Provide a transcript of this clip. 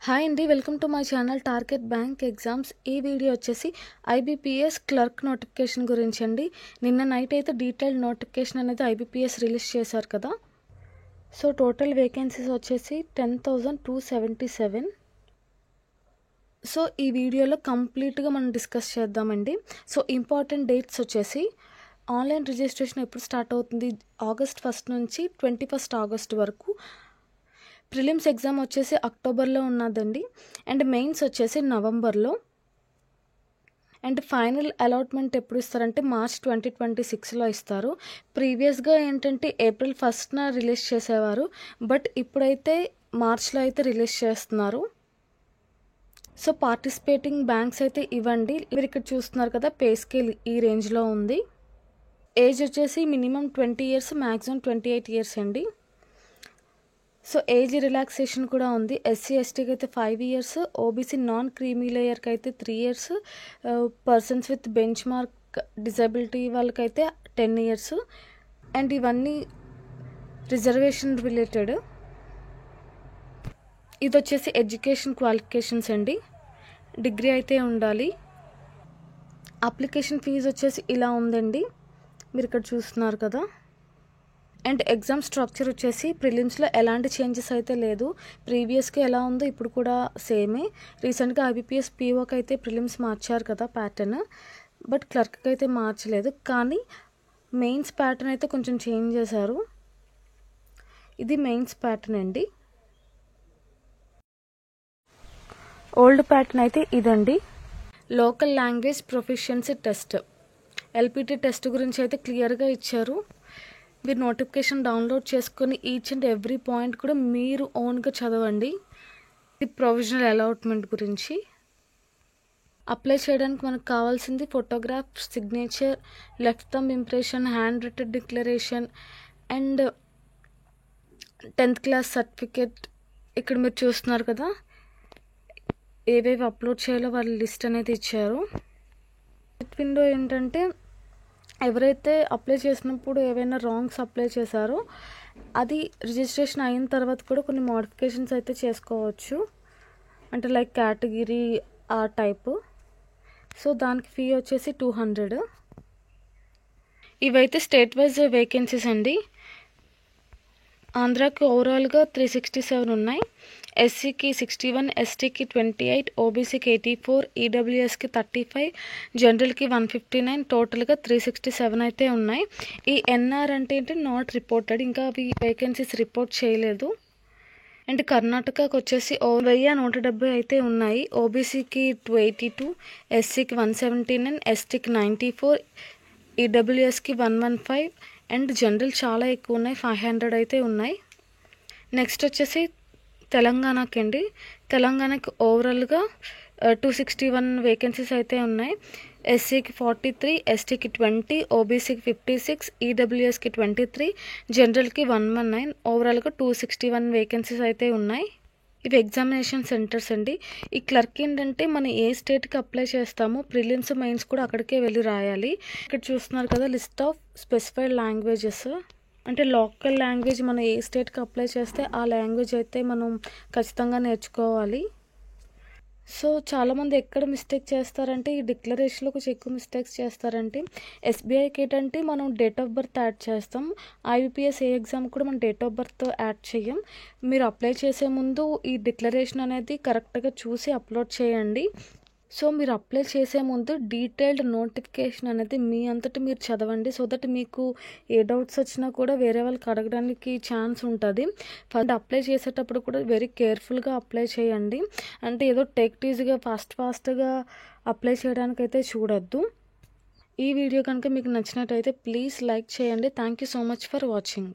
Hi అండి, welcome to my channel target bank exams. ఈ video వచ్చేసి ఐబీపీఎస్ క్లర్క్ నోటిఫికేషన్ గురించి అండి. నిన్న నైట్ అయితే డీటెయిల్డ్ నోటిఫికేషన్ అనేది ఐబీపీఎస్ రిలీజ్ చేశారు కదా. సో టోటల్ వేకెన్సీస్ వచ్చేసి 10,277. సో ఈ వీడియోలో కంప్లీట్గా మనం డిస్కస్ చేద్దామండి. సో ఇంపార్టెంట్ డేట్స్ వచ్చేసి ఆన్లైన్ రిజిస్ట్రేషన్ ఎప్పుడు స్టార్ట్ అవుతుంది, August 1 నుంచి 21 August వరకు. ప్రిలిమ్స్ ఎగ్జామ్ వచ్చేసి అక్టోబర్లో ఉన్నదండి. అండ్ మెయిన్స్ వచ్చేసి నవంబర్లో. అండ్ ఫైనల్ అలాట్మెంట్ ఎప్పుడు ఇస్తారంటే March 2026లో ఇస్తారు. ప్రీవియస్గా ఏంటంటే April 1న రిలీజ్ చేసేవారు, బట్ ఇప్పుడైతే మార్చ్లో అయితే రిలీజ్ చేస్తున్నారు. సో పార్టిసిపేటింగ్ బ్యాంక్స్ అయితే ఇవ్వండి. మీరు ఇక్కడ చూస్తున్నారు కదా, పే స్కేల్ ఈ రేంజ్లో ఉంది. ఏజ్ వచ్చేసి మినిమం 20 years, మ్యాక్సిమం 28 years అండి. సో ఏజ్ రిలాక్సేషన్ కూడా ఉంది. ఎస్సీ ఎస్టీకి అయితే 5 years, ఓబీసీ నాన్ క్రీమీ లేయర్కి అయితే 3 years, persons with bench mark disability వాళ్ళకైతే 10 years. అండ్ ఇవన్నీ రిజర్వేషన్ రిలేటెడ్. ఇది వచ్చేసి ఎడ్యుకేషన్ క్వాలిఫికేషన్స్ అండి. డిగ్రీ అయితే ఉండాలి. అప్లికేషన్ ఫీజు వచ్చేసి ఇలా ఉందండి, మీరు ఇక్కడ చూస్తున్నారు కదా. అండ్ ఎగ్జామ్ స్ట్రక్చర్ వచ్చేసి ప్రిలిమ్స్లో ఎలాంటి చేంజెస్ అయితే లేదు. ప్రీవియస్గా ఎలా ఉందో ఇప్పుడు కూడా సేమే. రీసెంట్గా ఐబీపీఎస్ పీఓకి అయితే ప్రిలిమ్స్ మార్చారు కదా ప్యాటర్న్, బట్ క్లర్క్కి అయితే మార్చలేదు. కానీ మెయిన్స్ ప్యాటర్న్ అయితే కొంచెం చేంజ్ చేశారు. ఇది మెయిన్స్ ప్యాటర్న్ అండి. ఓల్డ్ ప్యాటర్న్ అయితే ఇదండి. Local language proficiency test, LPT test గురించి అయితే క్లియర్గా ఇచ్చారు. మీరు నోటిఫికేషన్ డౌన్లోడ్ చేసుకొని ఈచ్ అండ్ ఎవ్రీ పాయింట్ కూడా మీరు ఓన్గా చదవండి. ఇది ప్రొవిజనల్ అలాట్మెంట్ గురించి. అప్లై చేయడానికి మనకు కావాల్సింది photograph, signature, left thumb impression, hand written declaration and 10th class certificate. ఇక్కడ మీరు చూస్తున్నారు కదా, ఏవేవి అప్లోడ్ చేయాలో వాళ్ళ లిస్ట్ అనేది ఇచ్చారు. విండో ఏంటంటే ఎవరైతే అప్లై చేసినప్పుడు ఏవైనా రాంగ్స్ అప్లై చేశారో అది రిజిస్ట్రేషన్ అయిన తర్వాత కూడా కొన్ని మోడిఫికేషన్స్ అయితే చేసుకోవచ్చు, అంటే లైక్ కేటగిరీ ఆ టైపు. సో దానికి ఫీ వచ్చేసి 200. ఇవైతే స్టేట్ వైజ్ వేకెన్సీస్ అండి. ఆంధ్రాకి ఓవరాల్గా 367 ఉన్నాయి. ఎస్సీకి 61, ఎస్టీకి 28, ఓబీసీకి 84, ఈడబ్ల్యూఎస్కి 35, జనరల్కి 159, టోటల్గా 367 అయితే ఉన్నాయి. ఈ ఎన్ఆర్ అంటే ఏంటి, నాట్ రిపోర్టెడ్, ఇంకా అవి వేకెన్సీస్ రిపోర్ట్ చేయలేదు. అండ్ కర్ణాటకకు వచ్చేసి 1170 అయితే ఉన్నాయి. ఓబీసీకి 282, ఎస్సీకి 179, ఎస్టీకి 94, ఈడబ్ల్యూఎస్కి 115 అండ్ జనరల్ చాలా ఎక్కువ ఉన్నాయి, 500 అయితే ఉన్నాయి. నెక్స్ట్ వచ్చేసి తెలంగాణకి అండి. తెలంగాణకి ఓవరాల్గా 261 వేకెన్సీస్ అయితే ఉన్నాయి. ఎస్సీకి 43, ఎస్టీకి 20, ఓబీసీకి 56, ఈడబ్ల్యూఎస్కి 23, జనరల్కి 119, ఓవరాల్గా 261 వేకెన్సీస్ అయితే ఉన్నాయి. ఇవి ఎగ్జామినేషన్ సెంటర్స్ అండి. ఈ క్లర్క్ ఏంటంటే మనం ఏ స్టేట్కి అప్లై చేస్తామో ప్రిలిమ్స్ మెయిన్స్ కూడా అక్కడికే వెళ్ళి రాయాలి. ఇక్కడ చూస్తున్నారు కదా, లిస్ట్ ఆఫ్ స్పెసిఫైడ్ లాంగ్వేజెస్, అంటే లోకల్ లాంగ్వేజ్ మనం ఏ స్టేట్కి అప్లై చేస్తే ఆ లాంగ్వేజ్ అయితే మనం ఖచ్చితంగా నేర్చుకోవాలి. సో చాలామంది ఎక్కడ మిస్టేక్ చేస్తారంటే ఈ డిక్లరేషన్లో కొంచెం ఎక్కువ మిస్టేక్స్ చేస్తారంటే, ఎస్బీఐకి ఏంటంటే మనం డేట్ ఆఫ్ బర్త్ యాడ్ చేస్తాం. ఐబీపీఎస్ ఏ ఎగ్జామ్ కూడా మనం డేట్ ఆఫ్ బర్త్ యాడ్ చేయం. మీరు అప్లై చేసే ముందు ఈ డిక్లరేషన్ అనేది కరెక్ట్గా చూసి అప్లోడ్ చేయండి. సో మీరు అప్లై చేసే ముందు డీటెయిల్డ్ నోటిఫికేషన్ అనేది మీ అంతటి మీరు చదవండి. సో దట్ మీకు ఏ డౌట్స్ వచ్చినా కూడా వేరే వాళ్ళకి అడగడానికి ఛాన్స్ ఉంటుంది. ఫస్ట్ అప్లై చేసేటప్పుడు కూడా వెరీ కేర్ఫుల్గా అప్లై చేయండి. అంటే ఏదో టేక్ ఈజీగా ఫాస్ట్గా అప్లై చేయడానికి అయితే చూడొద్దు. ఈ వీడియో కనుక మీకు నచ్చినట్టయితే ప్లీజ్ లైక్ చేయండి. Thank you so much for watching.